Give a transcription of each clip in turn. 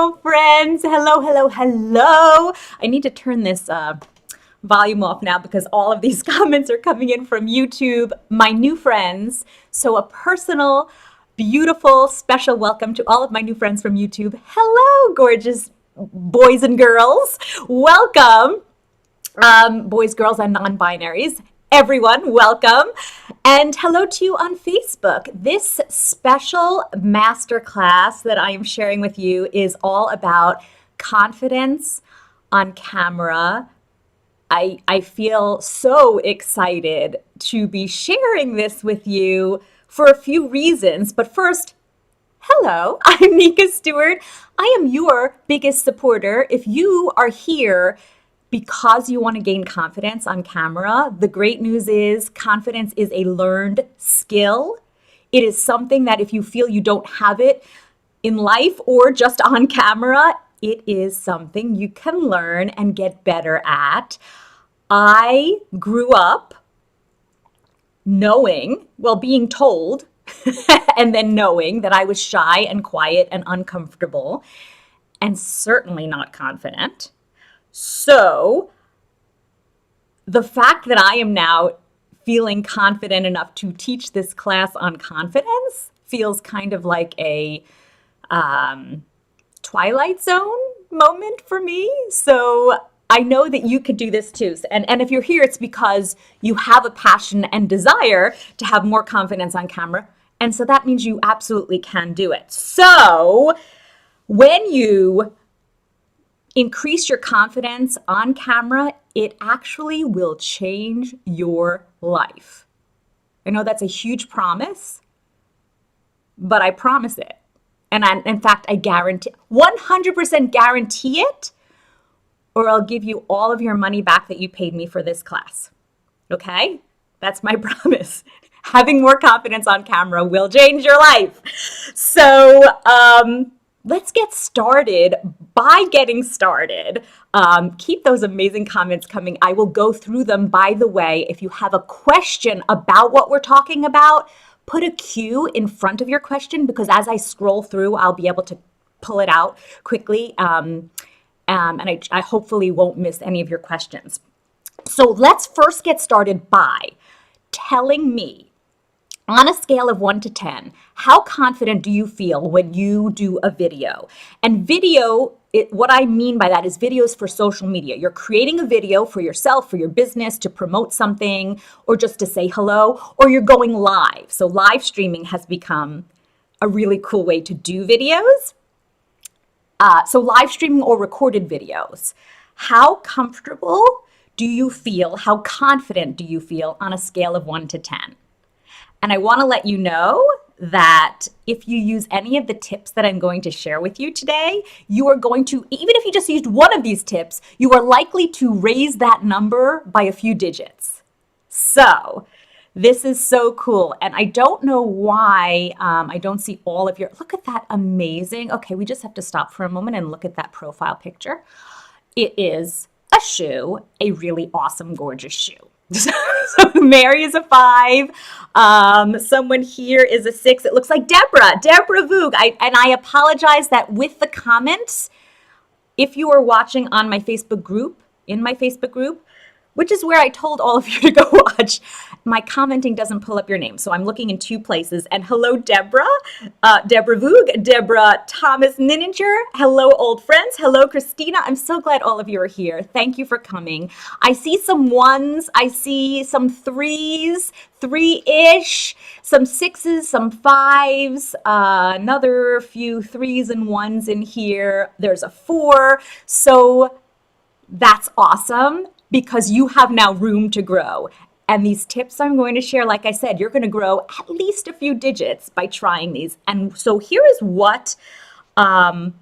Hello, friends. Hello, hello, hello. I need to turn this volume off now because all of these comments are coming in from YouTube, my new friends. So a personal, beautiful, special welcome to all of my new friends from YouTube. Hello, gorgeous boys and girls. Welcome. Boys, girls, and non-binaries. Everyone, welcome. And hello to you on Facebook. This special masterclass that I am sharing with you is all about confidence on camera. I feel so excited to be sharing this with you for a few reasons. But first, hello, I'm Nika Stewart. I am your biggest supporter. If you are here because you want to gain confidence on camera, the great news is confidence is a learned skill. It is something that if you feel you don't have it in life or just on camera, it is something you can learn and get better at. I grew up being told and then knowing that I was shy and quiet and uncomfortable and certainly not confident. So the fact that I am now feeling confident enough to teach this class on confidence feels kind of like a Twilight Zone moment for me. So I know that you could do this too. And if you're here, it's because you have a passion and desire to have more confidence on camera. And so that means you absolutely can do it. So when you increase your confidence on camera, it actually will change your life. I know that's a huge promise, but I promise it. And in fact, I guarantee, 100% guarantee it, or I'll give you all of your money back that you paid me for this class. Okay? That's my promise. Having more confidence on camera will change your life. So, let's get started by getting started. Keep those amazing comments coming. I will go through them. By the way, if you have a question about what we're talking about, put a Q in front of your question because as I scroll through, I'll be able to pull it out quickly. And I hopefully won't miss any of your questions. So let's first get started by telling me, on a scale of 1 to 10, how confident do you feel when you do a video? And video, what I mean by that is videos for social media. You're creating a video for yourself, for your business, to promote something, or just to say hello, or you're going live. So live streaming has become a really cool way to do videos. So live streaming or recorded videos. How comfortable do you feel? How confident do you feel on a scale of 1 to 10? And I want to let you know that if you use any of the tips that I'm going to share with you today, you are going to, even if you just used one of these tips, you are likely to raise that number by a few digits. So this is so cool. And I don't know why I don't see all of your, look at that amazing. Okay, we just have to stop for a moment and look at that profile picture. It is a shoe, a really awesome, gorgeous shoe. So Mary is a 5. Someone here is a 6. It looks like Deborah Voog. And I apologize that with the comments, if you are watching on my Facebook group, which is where I told all of you to go watch, my commenting doesn't pull up your name. So I'm looking in 2 places. And hello, Deborah Voog, Deborah Thomas Nininger. Hello, old friends. Hello, Christina. I'm so glad all of you are here. Thank you for coming. I see some 1s. I see some 3s, 3-ish, some 6s, some 5s, another few 3s and 1s in here. There's a 4. So that's awesome, because you have now room to grow. And these tips I'm going to share, like I said, you're going to grow at least a few digits by trying these. And so here is what I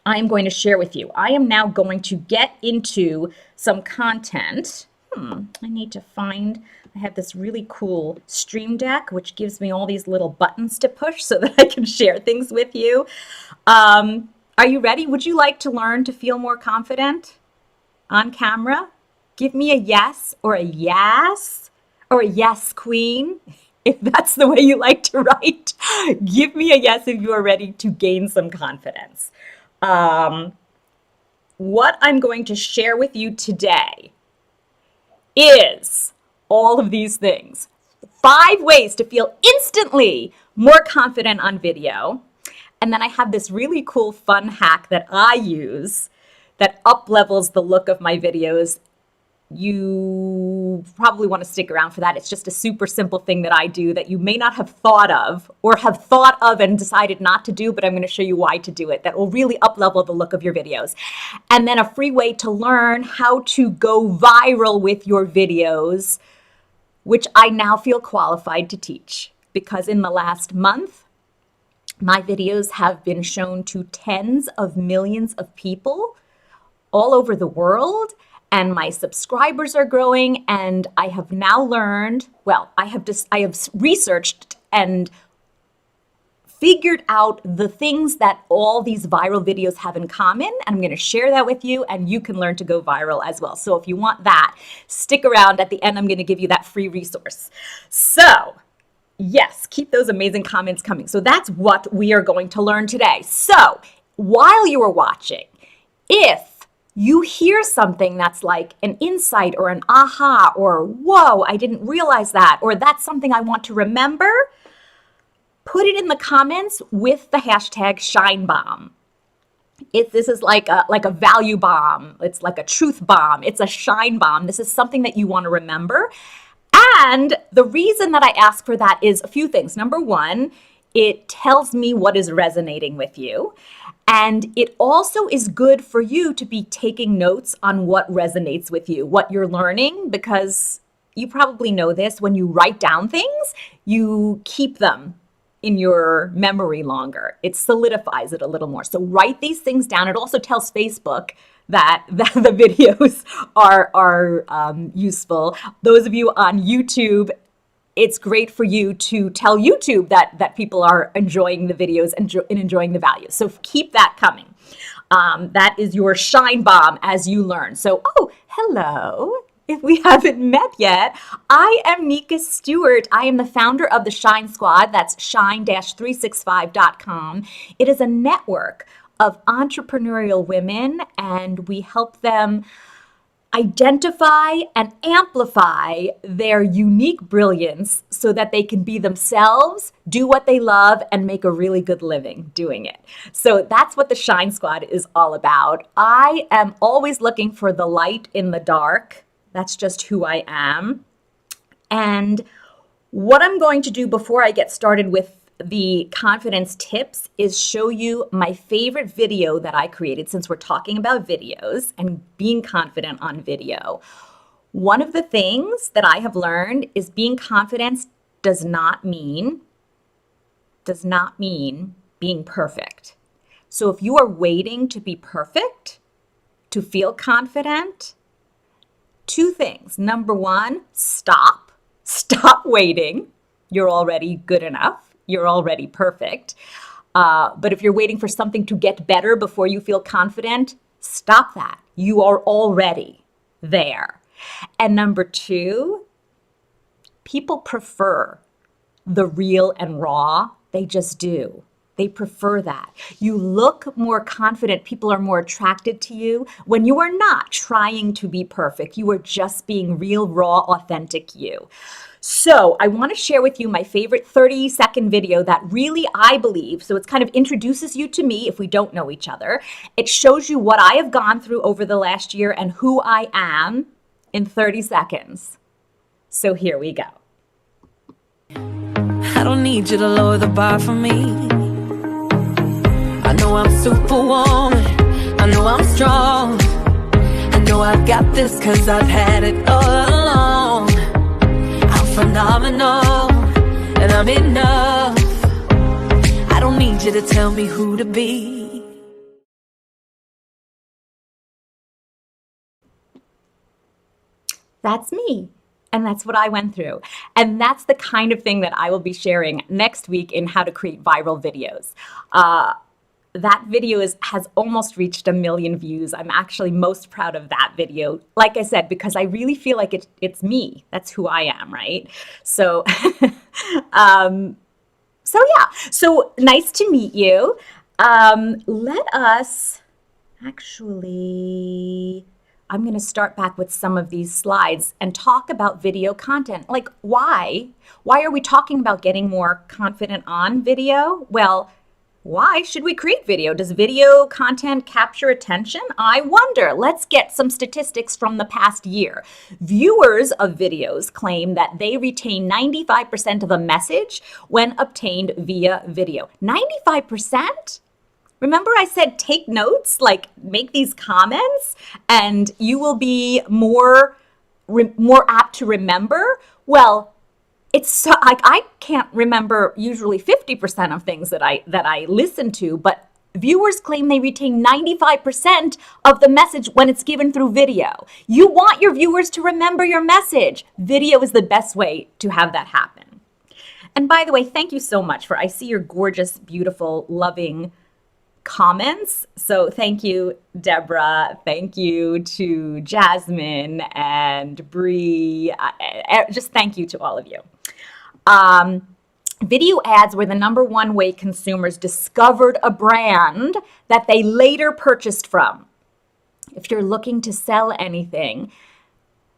am going to share with you. I am now going to get into some content. I need to find, I have this really cool Stream Deck, which gives me all these little buttons to push so that I can share things with you. Are you ready? Would you like to learn to feel more confident on camera? Give me a yes or a yes or a yes, queen, if that's the way you like to write. Give me a yes if you are ready to gain some confidence. What I'm going to share with you today is all of these things. 5 ways to feel instantly more confident on video. And then I have this really cool fun hack that I use that up levels the look of my videos. You probably want to stick around for that. It's just a super simple thing that I do that you may not have thought of or have thought of and decided not to do, but I'm going to show you why to do it. That will really up level the look of your videos. And then a free way to learn how to go viral with your videos, which I now feel qualified to teach because in the last month, my videos have been shown to tens of millions of people all over the world. And my subscribers are growing, and I have now learned, well, I have researched and figured out the things that all these viral videos have in common. And I'm going to share that with you, and you can learn to go viral as well. So if you want that, stick around. At the end, I'm going to give you that free resource. So yes, keep those amazing comments coming. So that's what we are going to learn today. So while you are watching, if you hear something that's like an insight or an aha or whoa, I didn't realize that, or that's something I want to remember, put it in the comments with the hashtag ShineBomb. This is like a value bomb. It's like a truth bomb. It's a shine bomb. This is something that you want to remember. And the reason that I ask for that is a few things. Number one, it tells me what is resonating with you. And it also is good for you to be taking notes on what resonates with you, what you're learning, because you probably know this, when you write down things, you keep them in your memory longer. It solidifies it a little more. So write these things down. It also tells Facebook that the videos are useful. Those of you on YouTube, it's great for you to tell YouTube that people are enjoying the videos and enjoying the value. So keep that coming. That is your shine bomb as you learn. So, oh, hello. If we haven't met yet, I am Nika Stewart. I am the founder of the Shine Squad. That's shine-365.com. It is a network of entrepreneurial women, and we help them identify and amplify their unique brilliance so that they can be themselves, do what they love, and make a really good living doing it. So that's what the Shine Squad is all about. I am always looking for the light in the dark. That's just who I am. And what I'm going to do before I get started with the confidence tips is show you my favorite video that I created, since we're talking about videos and being confident on video. One of the things that I have learned is being confident does not mean being perfect. So if you are waiting to be perfect to feel confident, 2 things. Number 1, stop waiting. You're already good enough. You're already perfect. But if you're waiting for something to get better before you feel confident, stop that. You are already there. And number 2, people prefer the real and raw. They just do. They prefer that. You look more confident. People are more attracted to you when you are not trying to be perfect. You are just being real, raw, authentic you. So I want to share with you my favorite 30-second video that really, I believe, so it kind of introduces you to me if we don't know each other. It shows you what I have gone through over the last year and who I am in 30 seconds. So here we go. I don't need you to lower the bar for me. I know I'm superwoman. I know I'm strong. I know I've got this 'cause I've had it all along. Phenomenal, and I'm enough. I don't need you to tell me who to be. That's me. And that's what I went through. And that's the kind of thing that I will be sharing next week in how to create viral videos. That video has almost reached 1 million views. I'm actually most proud of that video, like I said, because I really feel like it's me. That's who I am, right? So, so nice to meet you. Let us actually, I'm going to start back with some of these slides and talk about video content. Like, why? Why are we talking about getting more confident on video? Well, why should we create video? Does video content capture attention? I wonder. Let's get some statistics from the past year. Viewers of videos claim that they retain 95% of a message when obtained via video. 95%? Remember I said take notes, like make these comments, and you will be more apt to remember? Well, it's so, like I can't remember usually 50% of things that I listen to, but viewers claim they retain 95% of the message when it's given through video. You want your viewers to remember your message. Video is the best way to have that happen. And by the way, thank you so much I see your gorgeous, beautiful, loving comments. So thank you, Deborah. Thank you to Jasmine and Bree. Just thank you to all of you. Video ads were the #1 way consumers discovered a brand that they later purchased from. If you're looking to sell anything,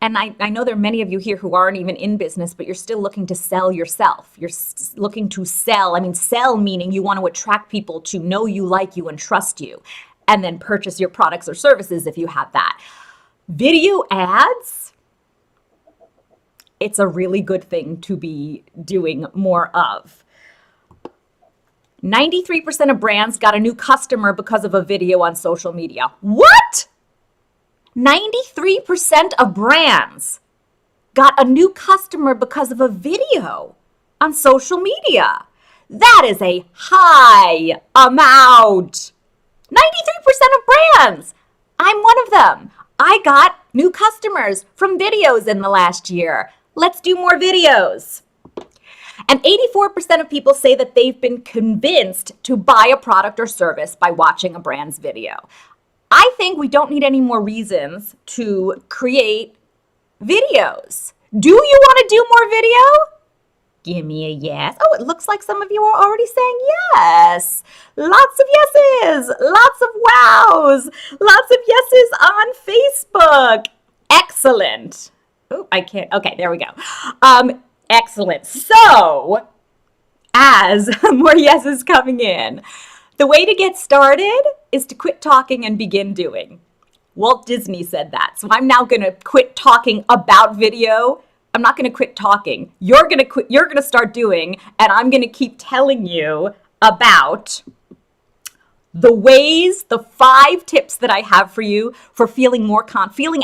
and I know there are many of you here who aren't even in business, but you're still looking to sell yourself. You're looking to sell. I mean, sell meaning you want to attract people to know you, like you, and trust you, and then purchase your products or services if you have that. Video ads, it's a really good thing to be doing more of. 93% of brands got a new customer because of a video on social media. What? 93% of brands got a new customer because of a video on social media. That is a high amount. 93% of brands. I'm one of them. I got new customers from videos in the last year. Let's do more videos. And 84% of people say that they've been convinced to buy a product or service by watching a brand's video. I think we don't need any more reasons to create videos. Do you want to do more video? Give me a yes. Oh, it looks like some of you are already saying yes. Lots of yeses, lots of wows, lots of yeses on Facebook. Excellent. Oh, I can't. Okay, there we go. Excellent. So, as more yeses coming in, the way to get started is to quit talking and begin doing. Walt Disney said that. So I'm now going to quit talking about video. I'm not going to quit talking. You're going to start doing, and I'm going to keep telling you about the ways, the 5 tips that I have for you for feeling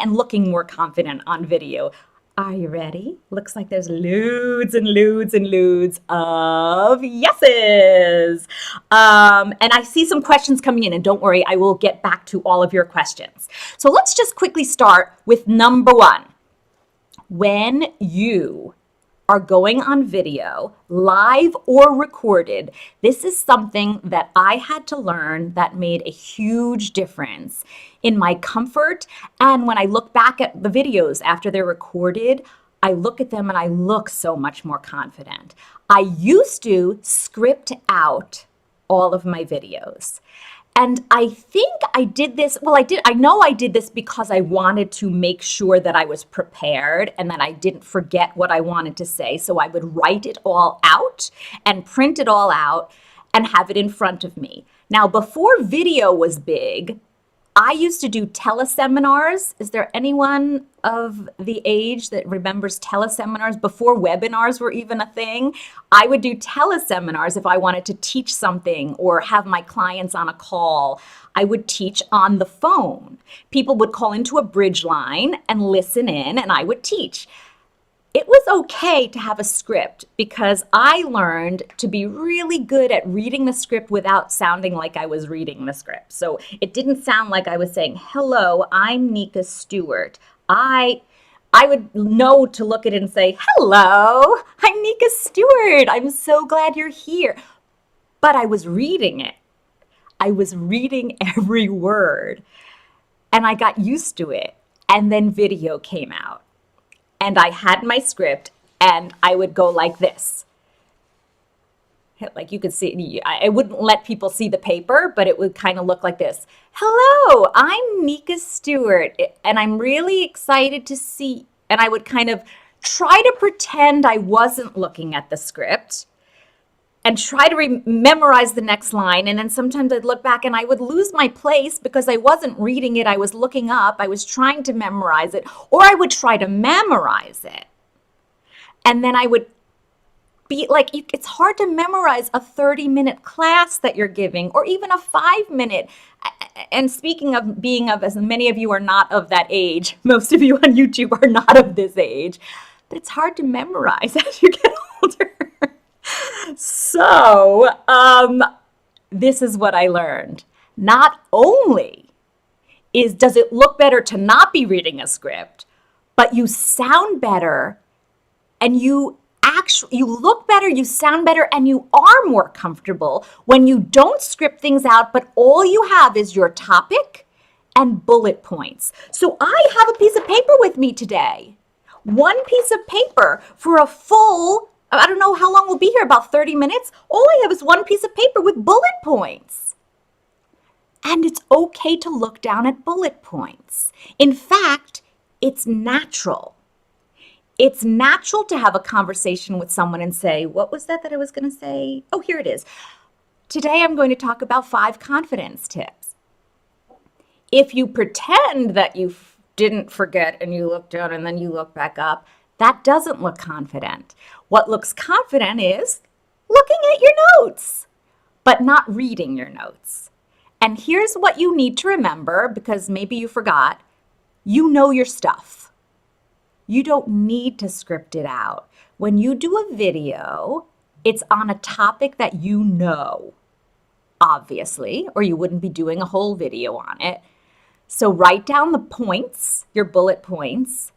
and looking more confident on video. Are you ready? Looks like there's loads and loads and loads of yeses. And I see some questions coming in, and don't worry, I will get back to all of your questions. So let's just quickly start with number 1. When you are going on video, live or recorded, this is something that I had to learn that made a huge difference in my comfort. And when I look back at the videos after they're recorded, I look at them and I look so much more confident. I used to script out all of my videos. And I think I did this, I know I did this because I wanted to make sure that I was prepared and that I didn't forget what I wanted to say. So I would write it all out and print it all out and have it in front of me. Now, before video was big, I used to do teleseminars. Is there anyone of the age that remembers teleseminars before webinars were even a thing? I would do teleseminars if I wanted to teach something or have my clients on a call. I would teach on the phone. People would call into a bridge line and listen in, and I would teach. It was okay to have a script because I learned to be really good at reading the script without sounding like I was reading the script. So it didn't sound like I was saying, hello, I'm Nika Stewart. I would know to look at it and say, hello, I'm Nika Stewart. I'm so glad you're here. But I was reading it. I was reading every word. And I got used to it. And then video came out. And I had my script, and I would go like this. like you could see, I wouldn't let people see the paper, but it would kind of look like this. Hello, I'm Nika Stewart, and I'm really excited to see, and I would kind of try to pretend I wasn't looking at the script and try to memorize the next line. And then sometimes I'd look back and I would lose my place because I wasn't reading it. I was looking up. I was trying to memorize it, or I would try to memorize it. And then I would be like, it's hard to memorize a 30-minute class that you're giving, or even a 5-minute. And speaking of being of, as many of you are not of that age, most of you on YouTube are not of this age, but it's hard to memorize as you get older. So, this is what I learned. Not only does it look better to not be reading a script, but you sound better, and you look better, you sound better, and you are more comfortable when you don't script things out, but all you have is your topic and bullet points. So I have a piece of paper with me today. One piece of paper for a full, I don't know how long we'll be here, about 30 minutes. All I have is one piece of paper with bullet points. And it's okay to look down at bullet points. In fact, it's natural. It's natural to have a conversation with someone and say, what was that I was going to say? Oh, here it is. Today I'm going to talk about 5 confidence tips. If you pretend that you didn't forget and you look down and then you look back up, that doesn't look confident. What looks confident is looking at your notes, but not reading your notes. And here's what you need to remember, because maybe you forgot. You know your stuff. You don't need to script it out. When you do a video, it's on a topic that you know, obviously, or you wouldn't be doing a whole video on it. So write down the points, your bullet points,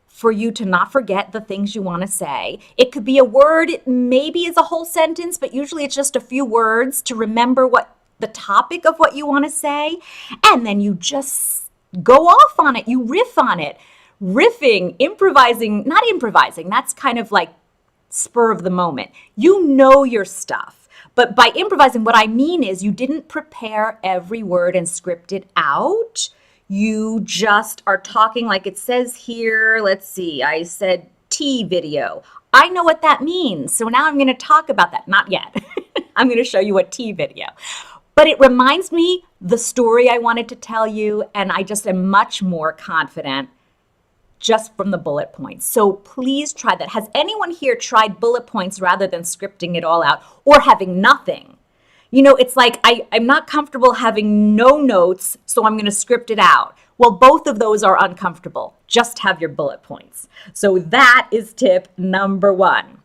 for you to not forget the things you want to say. It could be a word, maybe it's a whole sentence, but usually it's just a few words to remember what the topic of what you want to say. And then you just go off on it. You riff on it. Riffing, improvising, not improvising, that's kind of like spur of the moment. You know your stuff. But by improvising, what I mean is you didn't prepare every word and script it out. You just are talking like it says here. Let's see, I said tea video. I know what that means. So now I'm going to talk about that. Not yet. I'm going to show you a tea video. But it reminds me the story I wanted to tell you, and I just am much more confident just from the bullet points. So please try that. Has anyone here tried bullet points rather than scripting it all out, or having nothing? You know, it's like I'm not comfortable having no notes, so I'm going to script it out. Well, both of those are uncomfortable. Just have your bullet points. So that is tip number 1.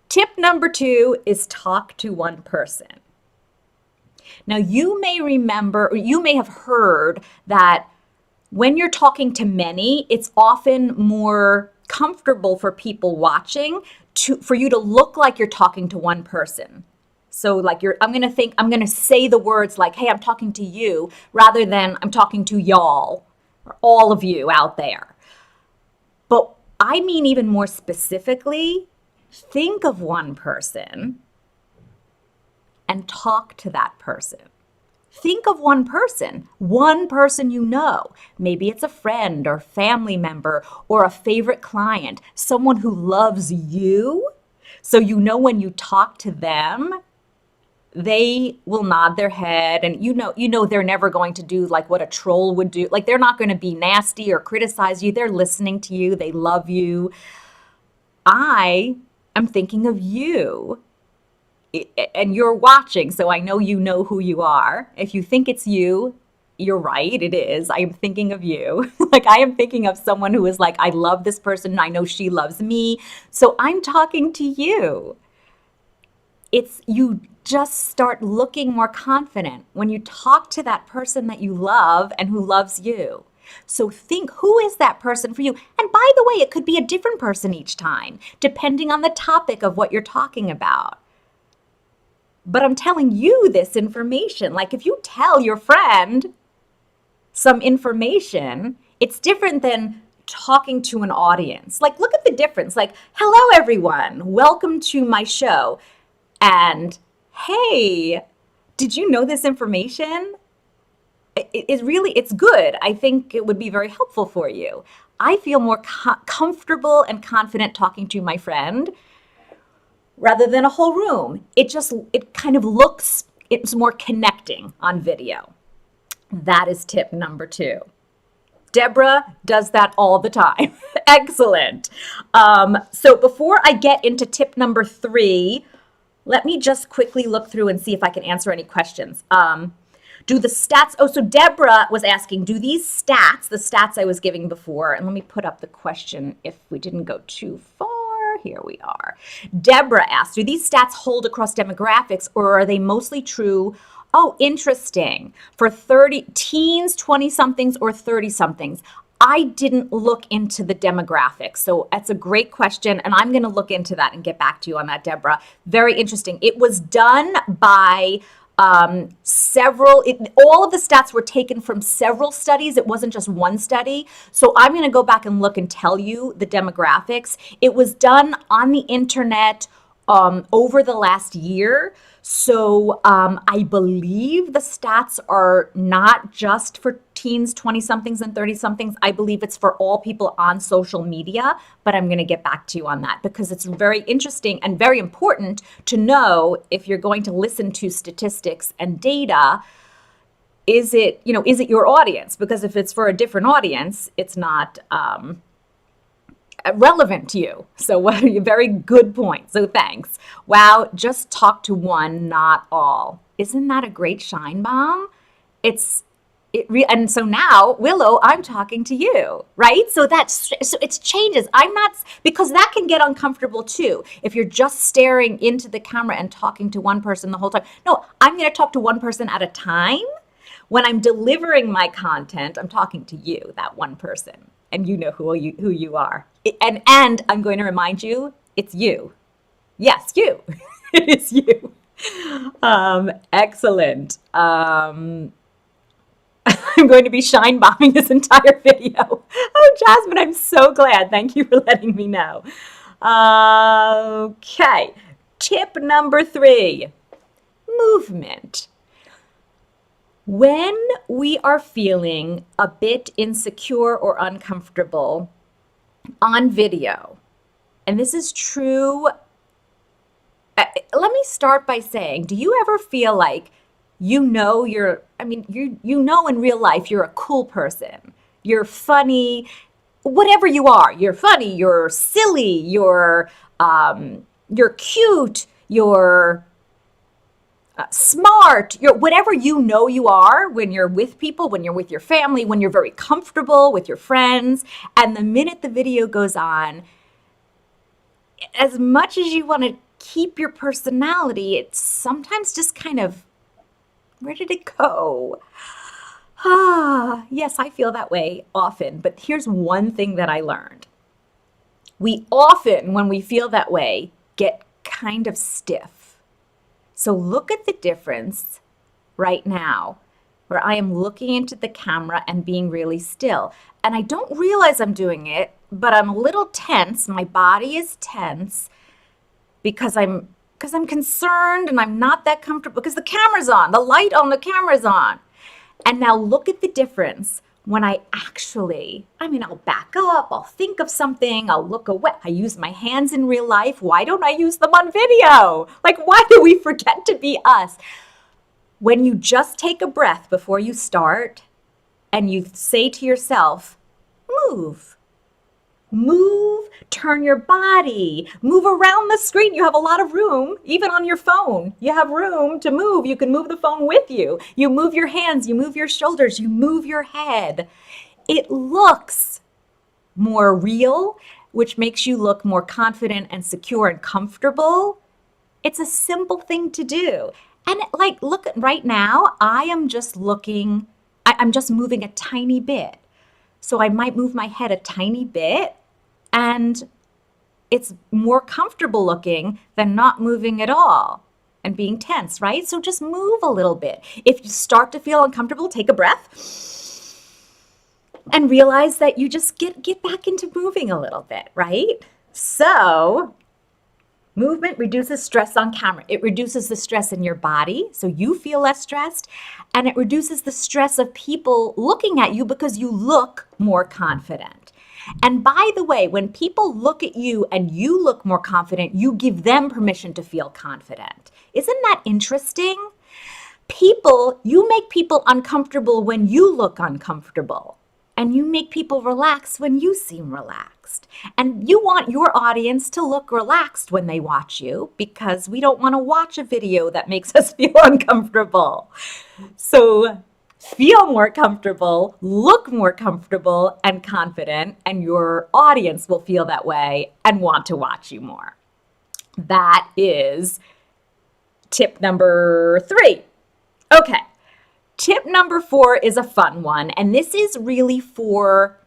Tip number 2 is talk to one person. Now, you may remember, or you may have heard that when you're talking to many, it's often more comfortable for people watching for you to look like you're talking to one person. So like I'm going to say the words like, hey, I'm talking to you, rather than I'm talking to y'all, or all of you out there. But I mean, even more specifically, think of one person and talk to that person. Think of one person you know. Maybe it's a friend or family member or a favorite client, someone who loves you. So you know when you talk to them, they will nod their head, and you know they're never going to do like what a troll would do. Like, they're not going to be nasty or criticize you. They're listening to you. They love you. I am thinking of you. And you're watching, so I know you know who you are. If you think it's you, you're right, it is. I am thinking of you. Like, I am thinking of someone who is like, I love this person, I know she loves me, so I'm talking to you. You just start looking more confident when you talk to that person that you love and who loves you. So think, who is that person for you? And by the way, it could be a different person each time, depending on the topic of what you're talking about. But I'm telling you this information. Like, if you tell your friend some information, it's different than talking to an audience. Like, look at the difference. Like, hello, everyone. Welcome to my show. And hey, did you know this information? It's good. I think it would be very helpful for you. I feel more comfortable and confident talking to my friend rather than a whole room. It kind of looks, it's more connecting on video. That is tip number 2. Deborah does that all the time. Excellent. So before I get into tip number 3, let me just quickly look through and see if I can answer any questions. Do the stats, so Deborah was asking, do these stats, the stats I was giving before, and let me put up the question if we didn't go too far. Here we are. Deborah asked, do these stats hold across demographics, or are they mostly true? Oh, interesting. For teens, 20-somethings, or 30-somethings. I didn't look into the demographics. So that's a great question. And I'm going to look into that and get back to you on that, Deborah. Very interesting. It was done by all of the stats were taken from several studies. It wasn't just one study. So I'm going to go back and look and tell you the demographics. It was done on the internet over the last year. So I believe the stats are not just for teens, 20-somethings, and 30-somethings. I believe it's for all people on social media, but I'm going to get back to you on that because it's very interesting and very important to know if you're going to listen to statistics and data. Is it your audience? Because if it's for a different audience, it's not relevant to you. So very good point. So thanks. Wow, just talk to one, not all. Isn't that a great shine bomb? And so now, Willow, I'm talking to you, right? So it changes. I'm not, because that can get uncomfortable too. If you're just staring into the camera and talking to one person the whole time. No, I'm going to talk to one person at a time. When I'm delivering my content, I'm talking to you, that one person, and you know who you are. And I'm going to remind you, it's you. Yes, you. It is you. Excellent. I'm going to be shine bombing this entire video. Oh, Jasmine, I'm so glad. Thank you for letting me know. Okay. Tip number 3, movement. When we are feeling a bit insecure or uncomfortable on video, and this is true, let me start by saying, do you ever feel like you know in real life you're a cool person, you're funny, whatever you are, you're funny, you're silly, you're cute, you're smart, you're whatever you are when you're with people, when you're with your family, when you're very comfortable with your friends, and the minute the video goes on, as much as you want to keep your personality, it's sometimes just kind of, where did it go? Yes, I feel that way often, but here's one thing that I learned. We often, when we feel that way, get kind of stiff. So look at the difference right now, where I am looking into the camera and being really still. And I don't realize I'm doing it, but I'm a little tense. My body is tense because I'm concerned and I'm not that comfortable because the camera's on, the light on the camera's on. And now look at the difference when I'll back up, I'll think of something, I'll look away. I use my hands in real life. Why don't I use them on video? Like, why do we forget to be us? When you just take a breath before you start and you say to yourself, move, turn your body, move around the screen. You have a lot of room, even on your phone. You have room to move. You can move the phone with you. You move your hands, you move your shoulders, you move your head. It looks more real, which makes you look more confident and secure and comfortable. It's a simple thing to do. And look right now, I'm just moving a tiny bit. So I might move my head a tiny bit, and it's more comfortable looking than not moving at all and being tense, right? So just move a little bit. If you start to feel uncomfortable, take a breath. and realize that you just get back into moving a little bit, right? So movement reduces stress on camera. It reduces the stress in your body, so you feel less stressed, and it reduces the stress of people looking at you because you look more confident. And by the way, when people look at you and you look more confident, you give them permission to feel confident. Isn't that interesting? You make people uncomfortable when you look uncomfortable. And you make people relax when you seem relaxed. And you want your audience to look relaxed when they watch you because we don't want to watch a video that makes us feel uncomfortable. So feel more comfortable, look more comfortable and confident, and your audience will feel that way and want to watch you more. That is tip number 3. Okay. Tip number 4 is a fun one, and this is really for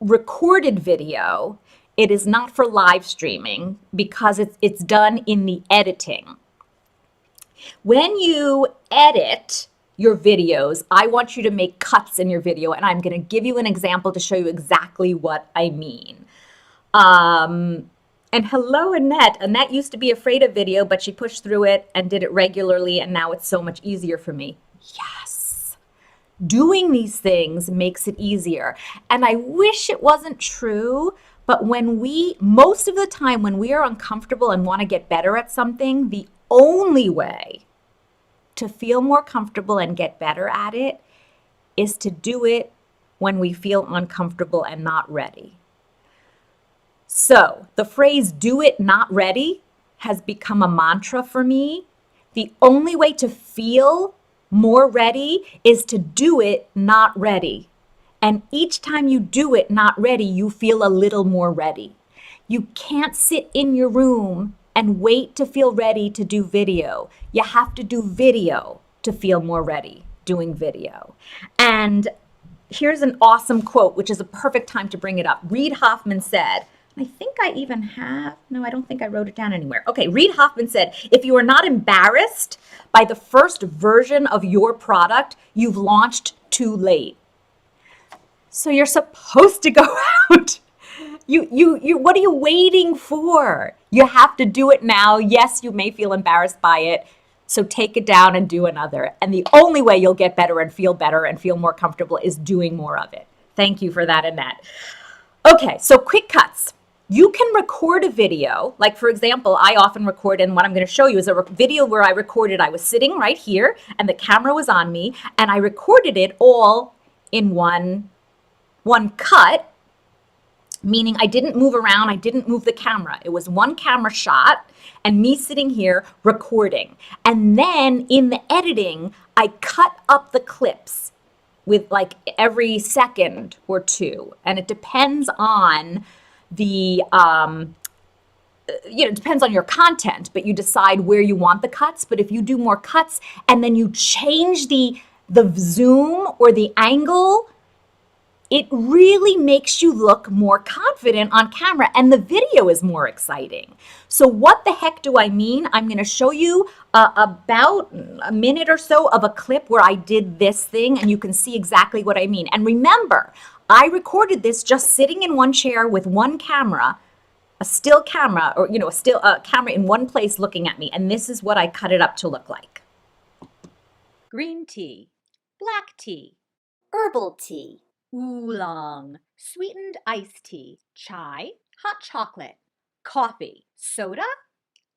recorded video. It is not for live streaming because it's done in the editing. When you edit your videos, I want you to make cuts in your video, and I'm going to give you an example to show you exactly what I mean. And hello, Annette. Annette used to be afraid of video, but she pushed through it and did it regularly, and now it's so much easier for me. Yes. Doing these things makes it easier. And I wish it wasn't true, but most of the time when we are uncomfortable and want to get better at something, the only way to feel more comfortable and get better at it is to do it when we feel uncomfortable and not ready. So the phrase "do it not ready" has become a mantra for me. The only way to feel more ready is to do it not ready. And each time you do it not ready, you feel a little more ready. You can't sit in your room and wait to feel ready to do video. You have to do video to feel more ready doing video. And here's an awesome quote, which is a perfect time to bring it up. Reid Hoffman said, I think I even have, no, I don't think I wrote it down anywhere. Okay, Reid Hoffman said, if you are not embarrassed by the first version of your product, you've launched too late. So you're supposed to go out. What are you waiting for? You have to do it now. Yes, you may feel embarrassed by it. So take it down and do another. And the only way you'll get better and feel more comfortable is doing more of it. Thank you for that, Annette. Okay, so quick cuts. You can record a video, like for example, I often record, and what I'm going to show you is a video where I recorded, I was sitting right here and the camera was on me and I recorded it all in one cut, meaning I didn't move around, I didn't move the camera. It was one camera shot and me sitting here recording. And then in the editing, I cut up the clips with like every second or two. And it depends on it depends on your content, but you decide where you want the cuts. But if you do more cuts and then you change the zoom or the angle, it really makes you look more confident on camera and the video is more exciting. So what the heck do I mean? I'm going to show you about a minute or so of a clip where I did this thing and you can see exactly what I mean. And remember, I recorded this just sitting in one chair with one camera, a still camera, or a camera in one place looking at me. And this is what I cut it up to look like. Green tea, black tea, herbal tea, oolong, sweetened iced tea, chai, hot chocolate, coffee, soda.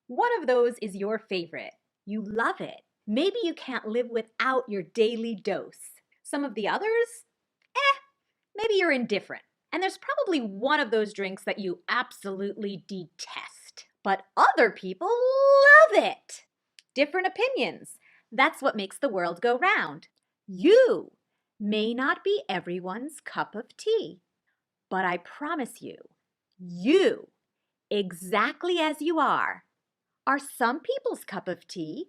One of those is your favorite. You love it. Maybe you can't live without your daily dose. Some of the others? Maybe you're indifferent. And there's probably one of those drinks that you absolutely detest. But other people love it. Different opinions. That's what makes the world go round. You may not be everyone's cup of tea, but I promise you, exactly as you are some people's cup of tea.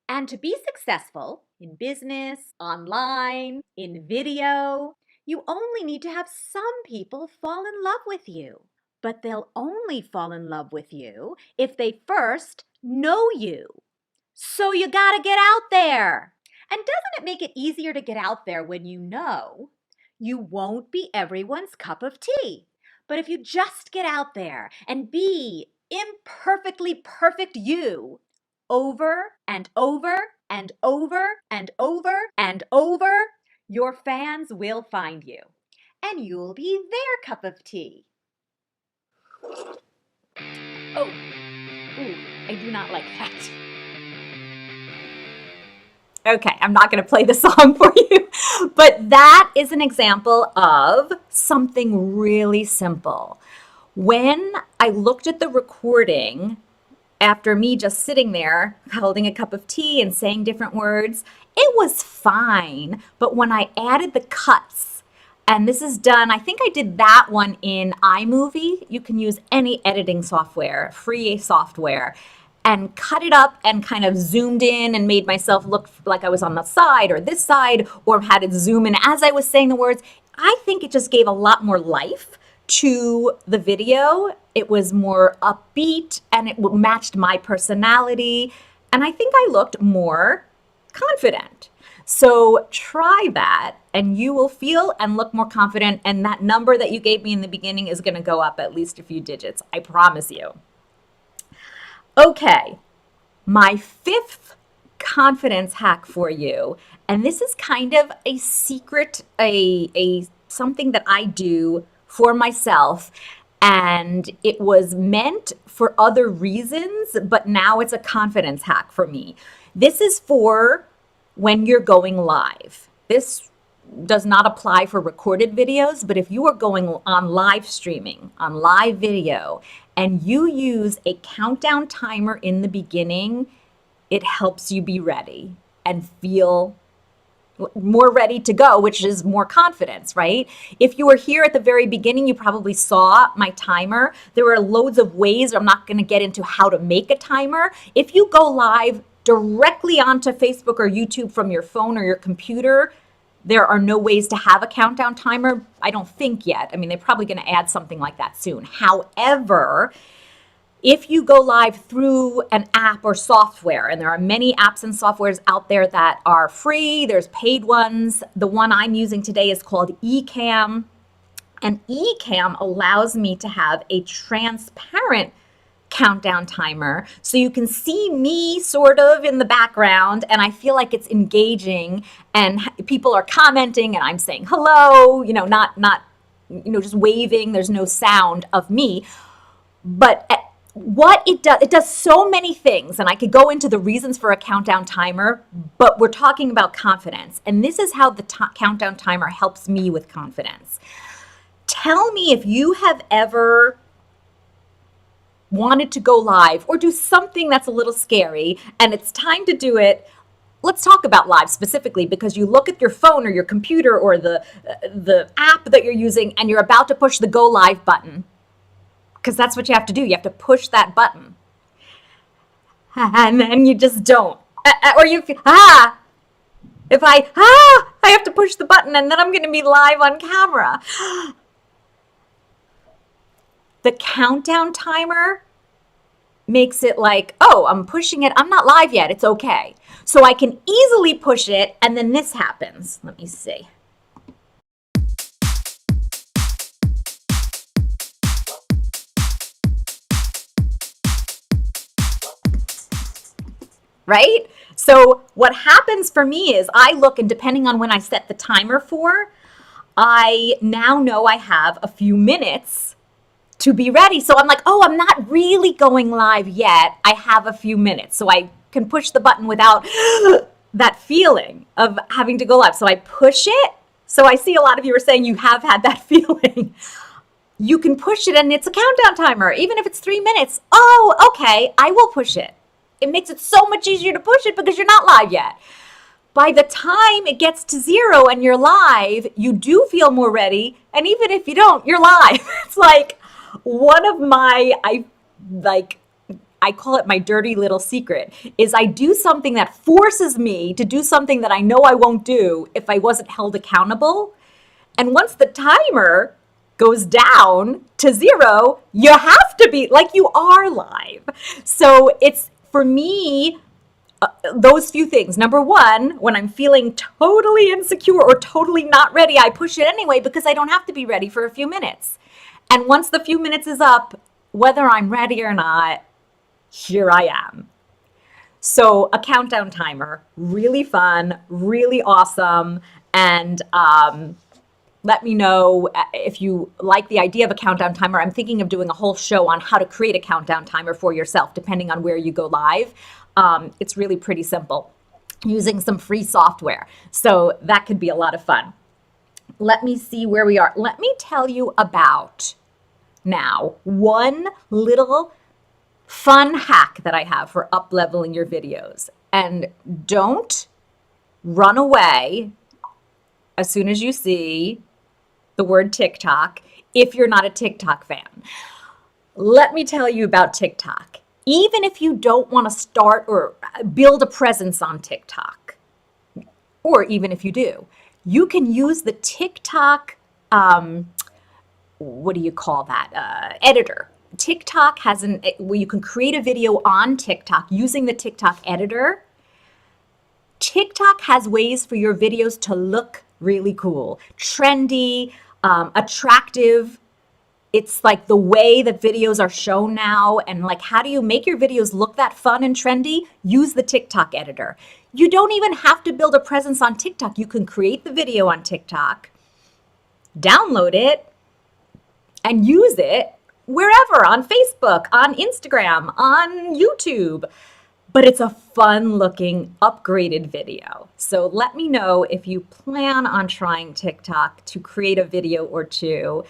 And to be successful in business, online, in video, you only need to have some people fall in love with you. But they'll only fall in love with you if they first know you. So you gotta get out there. And doesn't it make it easier to get out there when you know you won't be everyone's cup of tea? But if you just get out there and be imperfectly perfect you over and over and over and over and over, your fans will find you and you'll be their cup of tea. Oh, ooh, I do not like that. Okay, I'm not going to play the song for you, but that is an example of something really simple. When I looked at the recording after me just sitting there holding a cup of tea and saying different words, it was fine. But when I added the cuts, and this is done, I think I did that one in iMovie. You can use any editing software, free software, and cut it up and kind of zoomed in and made myself look like I was on the side or this side, or had it zoom in as I was saying the words. I think it just gave a lot more life to the video. It was more upbeat and it matched my personality. And I think I looked more confident. So try that and you will feel and look more confident. And that number that you gave me in the beginning is going to go up at least a few digits. I promise you. Okay, my fifth confidence hack for you, and this is kind of a secret, a something that I do for myself, and it was meant for other reasons, but now it's a confidence hack for me. This is for when you're going live. This does not apply for recorded videos, but if you are going on live streaming, on live video, and you use a countdown timer in the beginning, it helps you be ready and feel more ready to go, which is more confidence, right? If you were here at the very beginning, you probably saw my timer. There are loads of ways. I'm not going to get into how to make a timer. If you go live directly onto Facebook or YouTube from your phone or your computer, there are no ways to have a countdown timer. I don't think yet. I mean, they're probably going to add something like that soon. However, if you go live through an app or software, and there are many apps and softwares out there that are free, there's paid ones. The one I'm using today is called Ecamm. And Ecamm allows me to have a transparent countdown timer, so you can see me sort of in the background, and I feel like it's engaging and people are commenting and I'm saying hello, not just waving. There's no sound of me, but what it does so many things, and I could go into the reasons for a countdown timer, but we're talking about confidence, and this is how the countdown timer helps me with confidence. Tell me if you have ever wanted to go live or do something that's a little scary and it's time to do it. Let's talk about live specifically, because you look at your phone or your computer or the app that you're using and you're about to push the go live button, because that's what you have to do. You have to push that button and then you just don't, or you feel, if I have to push the button and then I'm going to be live on camera. The countdown timer makes it like, oh, I'm pushing it. I'm not live yet. It's okay. So I can easily push it, and then this happens. Let me see. Right? So what happens for me is I look, and depending on when I set the timer for, I now know I have a few minutes to be ready. So I'm like, oh, I'm not really going live yet. I have a few minutes. So I can push the button without that feeling of having to go live. So I push it. So I see a lot of you are saying you have had that feeling. You can push it and it's a countdown timer, even if it's 3 minutes. Oh, okay, I will push it. It makes it so much easier to push it because you're not live yet. By the time it gets to 0 and you're live, you do feel more ready. And even if you don't, you're live. It's like one of my, I call it my dirty little secret, is I do something that forces me to do something that I know I won't do if I wasn't held accountable. And once the timer goes down to 0, you have to be like you are live. So it's, for me, those few things. Number one, when I'm feeling totally insecure or totally not ready, I push it anyway because I don't have to be ready for a few minutes. And once the few minutes is up, whether I'm ready or not, here I am. So a countdown timer, really fun, really awesome. And let me know if you like the idea of a countdown timer. I'm thinking of doing a whole show on how to create a countdown timer for yourself, depending on where you go live. It's really pretty simple using some free software. So that could be a lot of fun. Let me see where we are. Let me tell you about now one little fun hack that I have for up-leveling your videos. And don't run away as soon as you see the word TikTok if you're not a TikTok fan. Let me tell you about TikTok. Even if you don't want to start or build a presence on TikTok, or even if you do, you can use the TikTok, what do you call that, editor. TikTok has where you can create a video on TikTok using the TikTok editor. TikTok has ways for your videos to look really cool, trendy, attractive. It's like the way that videos are shown now, and like, how do you make your videos look that fun and trendy? Use the TikTok editor. You don't even have to build a presence on TikTok. You can create the video on TikTok, download it, and use it wherever, on Facebook, on Instagram, on YouTube. But it's a fun looking upgraded video. So let me know if you plan on trying TikTok to create a video or two,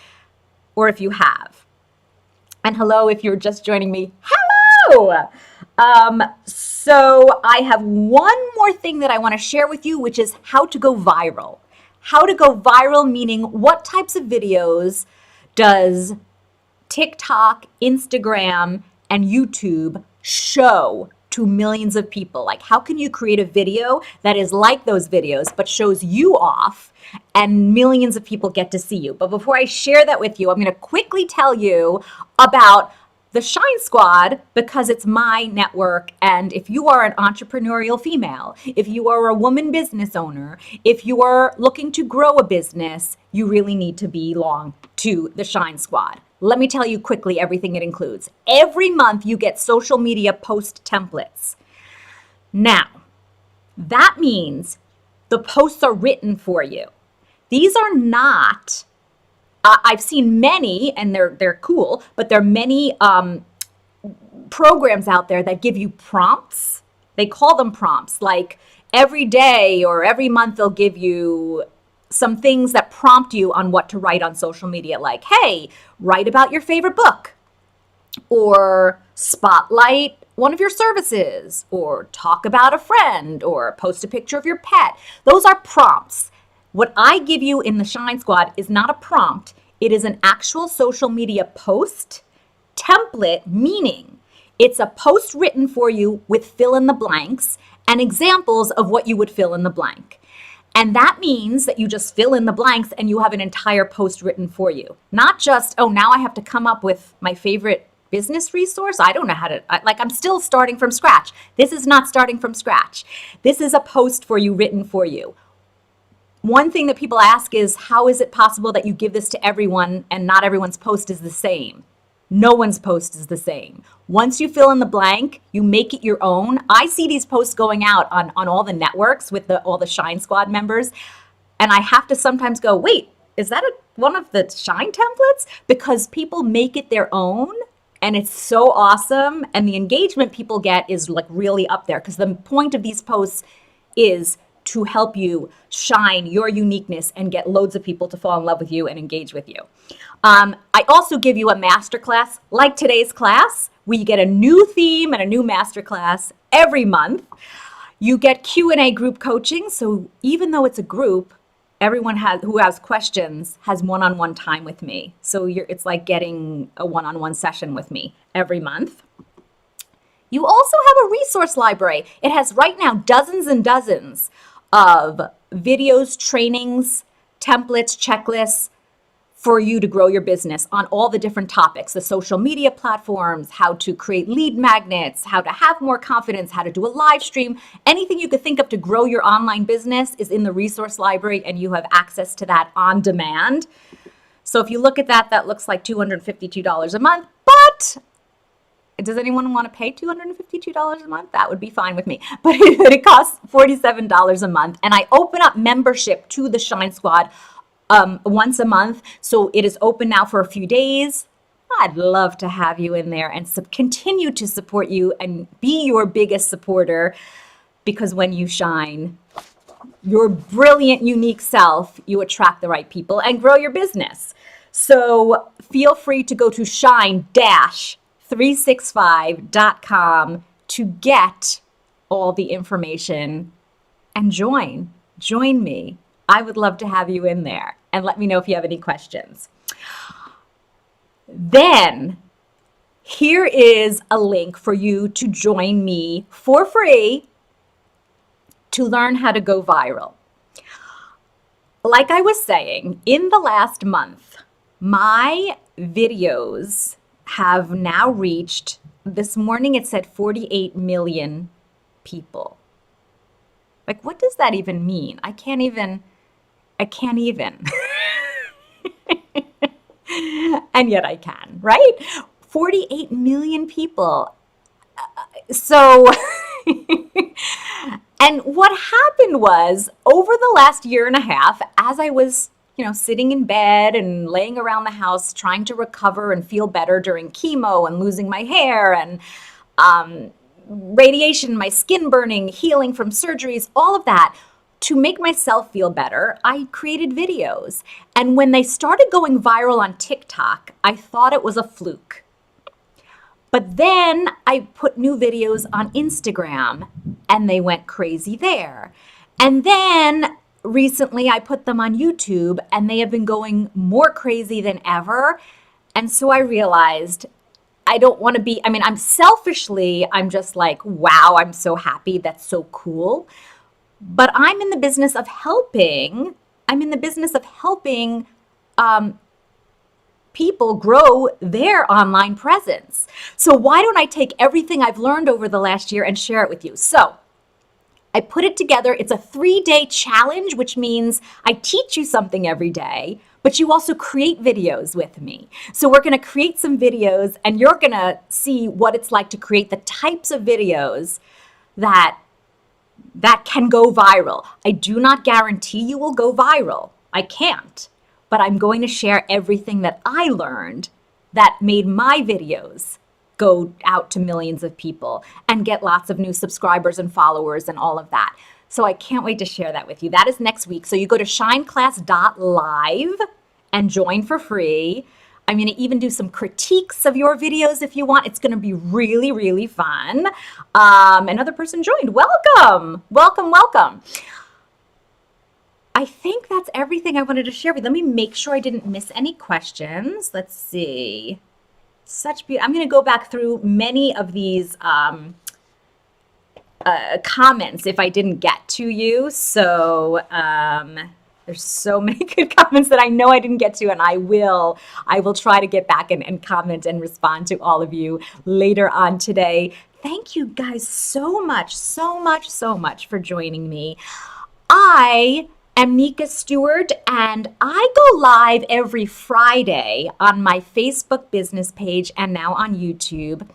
or if you have. And hello, if you're just joining me, hello! So I have one more thing that I want to share with you, which is how to go viral. How to go viral, meaning what types of videos does TikTok, Instagram, and YouTube show to millions of people? Like, how can you create a video that is like those videos but shows you off and millions of people get to see you? But before I share that with you, I'm going to quickly tell you about the Shine Squad, because it's my network. And if you are an entrepreneurial female, if you are a woman business owner, if you are looking to grow a business, you really need to belong to the Shine Squad. Let me tell you quickly everything it includes. Every month you get social media post templates. Now, that means the posts are written for you. These are not, I've seen many, and they're cool, but there are many programs out there that give you prompts. They call them prompts. Like every day or every month they'll give you some things that prompt you on what to write on social media, like, hey, write about your favorite book, or spotlight one of your services, or talk about a friend, or post a picture of your pet. Those are prompts. What I give you in the Shine Squad is not a prompt. It is an actual social media post template, meaning it's a post written for you with fill in the blanks and examples of what you would fill in the blank. And that means that you just fill in the blanks and you have an entire post written for you. Not just, oh, now I have to come up with my favorite business resource. I don't know how to, I'm still starting from scratch. This is not starting from scratch. This is a post for you, written for you. One thing that people ask is, how is it possible that you give this to everyone and not everyone's post is the same? No one's post is the same. Once you fill in the blank, you make it your own. I see these posts going out on all the networks with all the Shine Squad members, and I have to sometimes go, wait, is that one of the Shine templates? Because people make it their own, and it's so awesome, and the engagement people get is like really up there, because the point of these posts is to help you shine your uniqueness and get loads of people to fall in love with you and engage with you. I also give you a masterclass like today's class. We get a new theme and a new masterclass every month. You get Q&A group coaching. So even though it's a group, everyone who has questions has one-on-one time with me. So it's like getting a one-on-one session with me every month. You also have a resource library. It has right now dozens and dozens of videos, trainings, templates, checklists for you to grow your business on all the different topics, the social media platforms, how to create lead magnets, how to have more confidence, how to do a live stream. Anything you could think of to grow your online business is in the resource library, and you have access to that on demand. So if you look at that, that looks like $252 a month, but does anyone want to pay $252 a month? That would be fine with me. But it costs $47 a month. And I open up membership to the Shine Squad once a month. So it is open now for a few days. I'd love to have you in there and continue to support you and be your biggest supporter, because when you shine your brilliant, unique self, you attract the right people and grow your business. So feel free to go to shine-365.com to get all the information and join me. I would love to have you in there, and let me know if you have any questions. Then here is a link for you to join me for free to learn how to go viral. Like I was saying, in the last month, my videos have now reached, this morning it said 48 million people. Like, what does that even mean? I can't even. And yet I can, right? 48 million people. So, and what happened was, over the last year and a half, as I was, sitting in bed and laying around the house trying to recover and feel better during chemo and losing my hair and radiation, my skin burning, healing from surgeries, all of that, to make myself feel better, I created videos. And when they started going viral on TikTok, I thought it was a fluke. But then I put new videos on Instagram and they went crazy there. And then recently I put them on YouTube and they have been going more crazy than ever. And so I realized I don't want to be, I'm just like, wow, I'm so happy. That's so cool. But I'm in the business of helping. People grow their online presence. So why don't I take everything I've learned over the last year and share it with you? So I put it together. It's a 3-day challenge, which means I teach you something every day, but you also create videos with me. So we're going to create some videos and you're going to see what it's like to create the types of videos that can go viral. I do not guarantee you will go viral. I can't. But I'm going to share everything that I learned that made my videos go out to millions of people and get lots of new subscribers and followers and all of that. So I can't wait to share that with you. That is next week. So you go to shineclass.live and join for free. I'm going to even do some critiques of your videos if you want. It's going to be really, really fun. Another person joined. Welcome. Welcome, welcome. I think that's everything I wanted to share with you. Let me make sure I didn't miss any questions. Let's see. I'm going to go back through many of these comments if I didn't get to you. So there's so many good comments that I know I didn't get to, and I will try to get back and comment and respond to all of you later on today. Thank you guys so much for joining me. I am Nika Stewart, and I go live every Friday on my Facebook business page and now on YouTube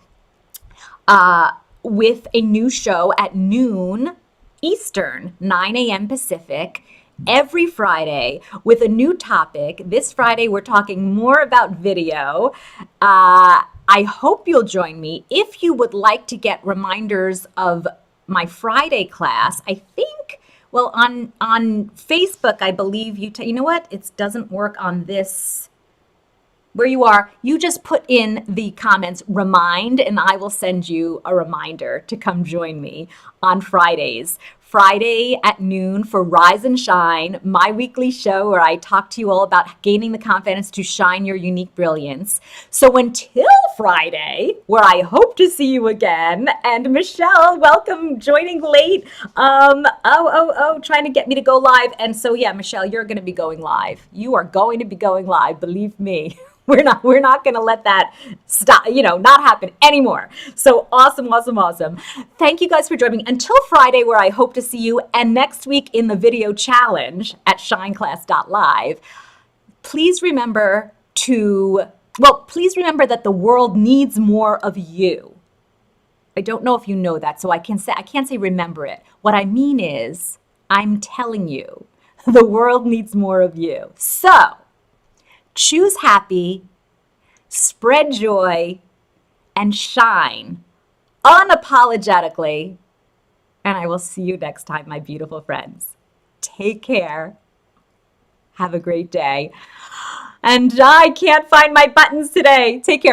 with a new show at noon Eastern, 9 a.m. Pacific, every Friday with a new topic. This Friday, we're talking more about video. I hope you'll join me. If you would like to get reminders of my Friday class, I think, well, on Facebook, I believe you know what? It doesn't work on this. Where you are, you just put in the comments, remind, and I will send you a reminder to come join me on Fridays. Friday at noon for Rise and Shine, my weekly show where I talk to you all about gaining the confidence to shine your unique brilliance. So until Friday, where I hope to see you again, and Michelle, welcome, joining late. Trying to get me to go live. And so, yeah, Michelle, you're going to be going live. You are going to be going live, believe me. We're not going to let that stop, not happen anymore. So awesome. Thank you guys for joining me until Friday, where I hope to see you. And next week in the video challenge at shineclass.live, please remember that the world needs more of you. I don't know if you know that, so I can't say remember it. What I mean is, I'm telling you, the world needs more of you. So, choose happy, spread joy, and shine unapologetically. And I will see you next time, my beautiful friends. Take care. Have a great day. And I can't find my buttons today. Take care.